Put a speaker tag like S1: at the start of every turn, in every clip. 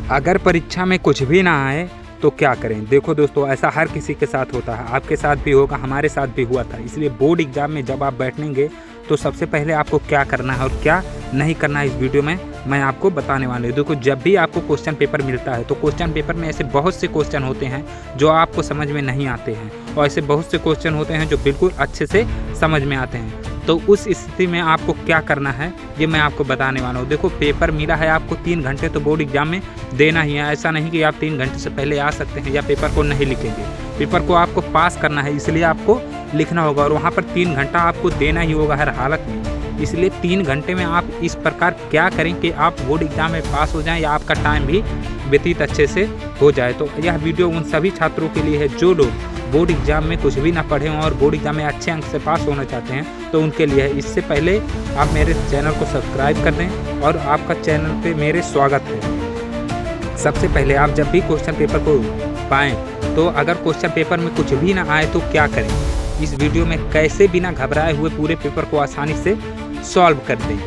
S1: अगर परीक्षा में कुछ भी ना आए तो क्या करें। देखो दोस्तों, ऐसा हर किसी के साथ होता है, आपके साथ भी होगा, हमारे साथ भी हुआ था। इसलिए बोर्ड एग्जाम में जब आप बैठेंगे तो सबसे पहले आपको क्या करना है और क्या नहीं करना है, इस वीडियो में मैं आपको बताने वाला हूँ। देखो, जब भी आपको क्वेश्चन पेपर मिलता है तो क्वेश्चन पेपर में ऐसे बहुत से क्वेश्चन होते हैं जो आपको समझ में नहीं आते हैं, और ऐसे बहुत से क्वेश्चन होते हैं जो बिल्कुल अच्छे से समझ में आते हैं। तो उस स्थिति में आपको क्या करना है ये मैं आपको बताने वाला हूँ। देखो, पेपर मिला है आपको 3 घंटे तो बोर्ड एग्जाम में देना ही है। ऐसा नहीं कि आप 3 घंटे से पहले आ सकते हैं या पेपर को नहीं लिखेंगे। पेपर को आपको पास करना है, इसलिए आपको लिखना होगा और वहाँ पर 3 घंटा आपको देना ही होगा हर हालत में। इसलिए 3 घंटे में आप इस प्रकार क्या करें कि आप बोर्ड एग्जाम में पास हो जाएं या आपका टाइम भी व्यतीत अच्छे से हो जाए। तो यह वीडियो उन सभी छात्रों के लिए है जो लोग बोर्ड एग्जाम में कुछ भी ना पढ़े हों और बोर्ड एग्जाम में अच्छे अंक से पास होना चाहते हैं, तो उनके लिए है। इससे पहले आप मेरे चैनल को सब्सक्राइब कर दें और आपका चैनल पे मेरे स्वागत है। सबसे पहले आप जब भी क्वेश्चन पेपर को पाएँ तो अगर क्वेश्चन पेपर में कुछ भी ना आए तो क्या करें, इस वीडियो में कैसे बिना घबराए हुए पूरे पेपर को आसानी से सॉल्व कर दें।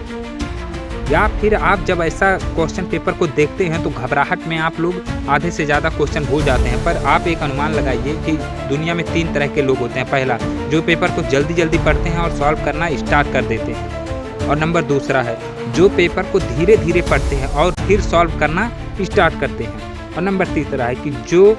S1: या फिर आप जब ऐसा क्वेश्चन पेपर को देखते हैं तो घबराहट में आप लोग आधे से ज़्यादा क्वेश्चन भूल जाते हैं। पर आप एक अनुमान लगाइए कि दुनिया में 3 तरह के लोग होते हैं। पहला, जो पेपर को जल्दी जल्दी पढ़ते हैं और सॉल्व करना स्टार्ट कर देते हैं, और नंबर दूसरा है जो पेपर को धीरे धीरे पढ़ते हैं और फिर सॉल्व करना स्टार्ट करते हैं, और नंबर तीसरा है कि जो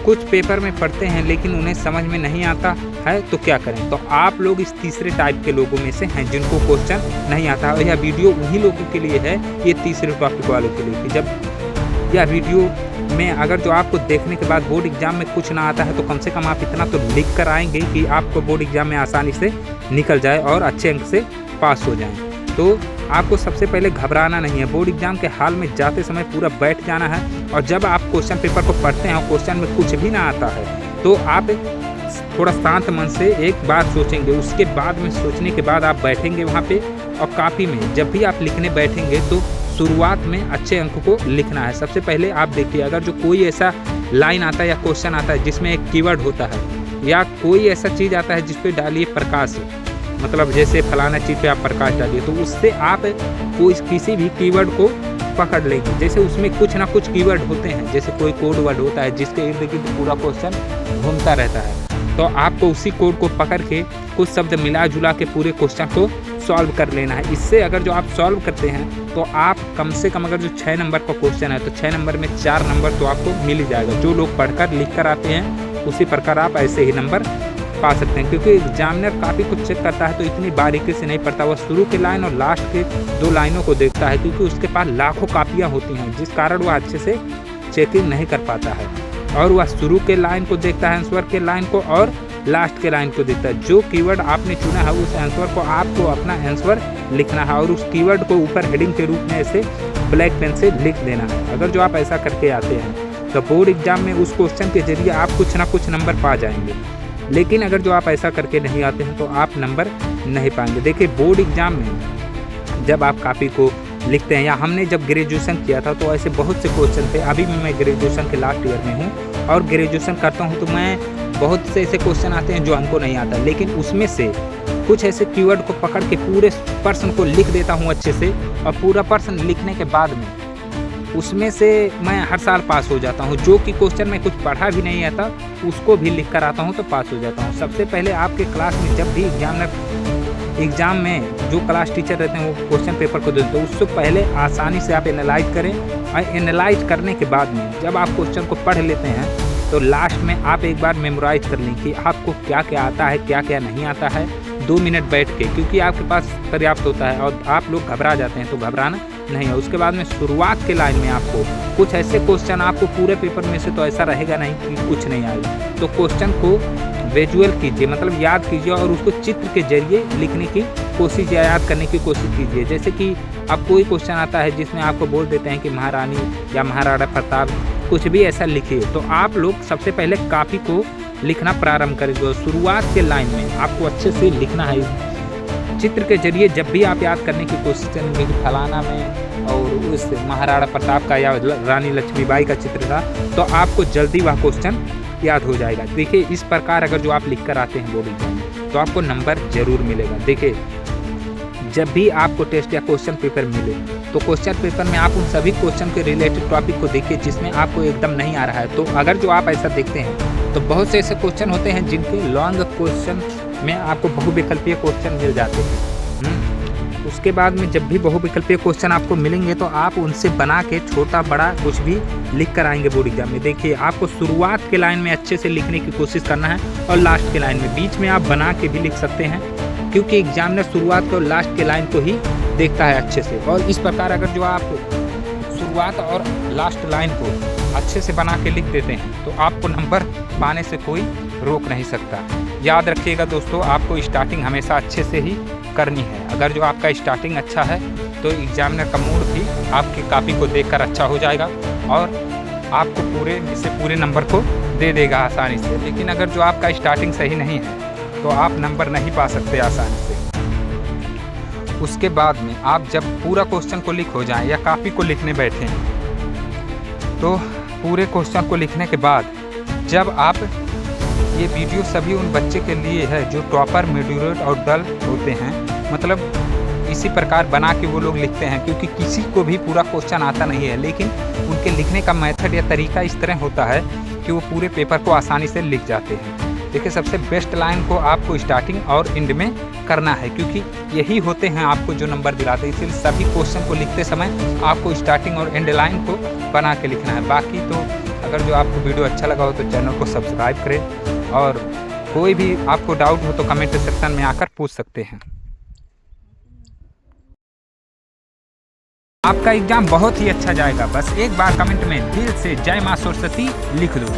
S1: कुछ पेपर में पढ़ते हैं लेकिन उन्हें समझ में नहीं आता है तो क्या करें। तो आप लोग इस तीसरे टाइप के लोगों में से हैं जिनको क्वेश्चन नहीं आता है, और यह वीडियो उन्हीं लोगों के लिए है, ये तीसरे टॉपिक वालों के लिए, कि जब यह वीडियो में अगर जो आपको देखने के बाद बोर्ड एग्जाम में कुछ ना आता है तो कम से कम आप इतना तो लिख कर आएंगे कि आपको बोर्ड एग्जाम में आसानी से निकल जाए और अच्छे अंक से पास हो जाएं। तो आपको सबसे पहले घबराना नहीं है। बोर्ड एग्जाम के हाल में जाते समय पूरा बैठ जाना है, और जब आप क्वेश्चन पेपर को पढ़ते हैं और क्वेश्चन में कुछ भी ना आता है तो आप थोड़ा शांत मन से एक बार सोचेंगे। उसके बाद में सोचने के बाद आप बैठेंगे वहाँ पे, और कापी में जब भी आप लिखने बैठेंगे तो शुरुआत में अच्छे अंक को लिखना है। सबसे पहले आप देखिए, अगर जो कोई ऐसा लाइन आता है या क्वेश्चन आता है जिसमें एक कीवर्ड होता है या कोई ऐसा चीज़ आता है जिस पे डालिए प्रकाश, मतलब जैसे फलाना चीज़ पे आप प्रकाश डालिए, तो उससे आप कोई किसी भी कीवर्ड को पकड़ लेंगे। जैसे उसमें कुछ ना कुछ कीवर्ड होते हैं, जैसे कोई कोड वर्ड होता है जिसके इर्द गिर्द पूरा क्वेश्चन घूमता रहता है, तो आपको उसी कोड को पकड़ के कुछ शब्द मिला जुला के पूरे क्वेश्चन को सॉल्व कर लेना है। इससे अगर जो आप सॉल्व करते हैं तो आप कम से कम, अगर जो 6 नंबर का क्वेश्चन है तो 6 नंबर में 4 नंबर तो आपको मिल ही जाएगा। जो लोग पढ़कर लिख कर आते हैं उसी प्रकार आप ऐसे ही नंबर पा सकते हैं, क्योंकि एग्जामिनर काफ़ी कुछ चेक करता है तो इतनी बारीकी से नहीं पढ़ता। वह शुरू के लाइन और लास्ट के 2 लाइनों को देखता है, क्योंकि उसके पास लाखों कापियाँ होती हैं, जिस कारण वह अच्छे से चेकिंग नहीं कर पाता है। और वह शुरू के लाइन को देखता है, आंसर के लाइन को, और लास्ट के लाइन को देखता है। जो कीवर्ड आपने चुना है उस आंसर को आपको अपना आंसर लिखना है, और उस कीवर्ड को ऊपर हेडिंग के रूप में ऐसे ब्लैक पेन से लिख देना है। अगर जो आप ऐसा करके आते हैं तो बोर्ड एग्जाम में उस क्वेश्चन के जरिए आप कुछ ना कुछ नंबर पा जाएंगे। लेकिन अगर जो आप ऐसा करके नहीं आते हैं तो आप नंबर नहीं पाएंगे। देखिए, बोर्ड एग्जाम में जब आप कॉपी को लिखते हैं, या हमने जब ग्रेजुएशन किया था तो ऐसे बहुत से क्वेश्चन थे। अभी भी मैं ग्रेजुएशन के लास्ट ईयर में हूँ और ग्रेजुएशन करता हूँ, तो मैं बहुत से ऐसे क्वेश्चन आते हैं जो हमको नहीं आता, लेकिन उसमें से कुछ ऐसे कीवर्ड को पकड़ के पूरे प्रश्न को लिख देता हूँ अच्छे से, और पूरा प्रश्न लिखने के बाद में उसमें से मैं हर साल पास हो जाता हूँ। जो कि क्वेश्चन में कुछ पढ़ा भी नहीं आता उसको भी लिख कर आता हूँ तो पास हो जाता हूँ। सबसे पहले आपके क्लास में जब भी एग्जाम में जो क्लास टीचर रहते हैं वो क्वेश्चन पेपर को देते हैं, उससे पहले आसानी से आप एनालाइज करें, और एनालाइज करने के बाद में जब आप क्वेश्चन को पढ़ लेते हैं तो लास्ट में आप एक बार मेमोराइज कर लें कि आपको क्या क्या आता है, क्या क्या नहीं आता है, 2 मिनट बैठ के, क्योंकि आपके पास पर्याप्त होता है। और आप लोग घबरा जाते हैं तो घबराना नहीं है। उसके बाद में शुरुआत के लाइन में आपको कुछ ऐसे क्वेश्चन, आपको पूरे पेपर में से तो ऐसा रहेगा नहीं कि कुछ नहीं आएगा, तो क्वेश्चन को विजुअल कीजिए, मतलब याद कीजिए, और उसको चित्र के जरिए लिखने की कोशिश या याद करने की कोशिश कीजिए। जैसे कि अब कोई क्वेश्चन आता है जिसमें आपको बोल देते हैं कि महारानी या महाराणा प्रताप, कुछ भी ऐसा लिखिए, तो आप लोग सबसे पहले कॉपी को लिखना प्रारंभ करेंगे। शुरुआत के लाइन में आपको अच्छे से लिखना है। चित्र के जरिए जब भी आप याद करने की कोशिश करेंगे कि फलाना में और उस महाराणा प्रताप का या रानी लक्ष्मीबाई का चित्र था, तो आपको जल्दी वह क्वेश्चन याद हो जाएगा। देखिए, इस प्रकार अगर जो आप लिख कर आते हैं बोर्ड एग्जाम में तो आपको नंबर जरूर मिलेगा। देखिए, जब भी आपको टेस्ट या क्वेश्चन पेपर मिले तो क्वेश्चन पेपर में आप उन सभी क्वेश्चन के रिलेटेड टॉपिक को देखिए जिसमें आपको एकदम नहीं आ रहा है। तो अगर जो आप ऐसा देखते हैं तो बहुत से ऐसे क्वेश्चन होते हैं जिनके लॉन्ग क्वेश्चन में आपको बहुविकल्पीय क्वेश्चन मिल जाते हैं। उसके बाद में जब भी बहुविकल्पीय क्वेश्चन आपको मिलेंगे तो आप उनसे बना के छोटा बड़ा कुछ भी लिख कर आएंगे बोर्ड एग्जाम में। देखिए, आपको शुरुआत के लाइन में अच्छे से लिखने की कोशिश करना है और लास्ट के लाइन में, बीच में आप बना के भी लिख सकते हैं, क्योंकि एग्जामिनर शुरुआत को और लास्ट के लाइन को ही देखता है अच्छे से। और इस प्रकार अगर जो आप शुरुआत और लास्ट लाइन को अच्छे से बना के लिख देते हैं तो आपको नंबर पाने से कोई रोक नहीं सकता। याद रखिएगा दोस्तों, आपको स्टार्टिंग हमेशा अच्छे से ही करनी है। अगर जो आपका स्टार्टिंग अच्छा है तो एग्जामिनर का मूड भी आपकी कॉपी को देखकर अच्छा हो जाएगा और आपको पूरे नंबर को दे देगा आसानी से। लेकिन अगर जो आपका स्टार्टिंग सही नहीं है तो आप नंबर नहीं पा सकते आसानी से। उसके बाद में आप जब पूरा क्वेश्चन को लिख हो जाएं या कॉपी को लिखने बैठें तो पूरे क्वेश्चन को लिखने के बाद जब आप, ये वीडियो सभी उन बच्चे के लिए है जो टॉपर, मीडियोट और डल होते हैं, मतलब इसी प्रकार बना के वो लोग लिखते हैं, क्योंकि किसी को भी पूरा क्वेश्चन आता नहीं है, लेकिन उनके लिखने का मेथड या तरीका इस तरह होता है कि वो पूरे पेपर को आसानी से लिख जाते हैं। देखिए, सबसे बेस्ट लाइन को आपको स्टार्टिंग और एंड में करना है, क्योंकि यही होते हैं आपको जो नंबर दिलाते हैं। इसलिए सभी क्वेश्चन को लिखते समय आपको स्टार्टिंग और एंड लाइन को बना के लिखना है। बाकी तो अगर जो आपको वीडियो अच्छा लगा हो तो चैनल को सब्सक्राइब करें और कोई भी आपको डाउट हो तो कमेंट सेक्शन में आकर पूछ सकते हैं। आपका एग्जाम बहुत ही अच्छा जाएगा, बस एक बार कमेंट में दिल से जय मां सरस्वती लिख दो।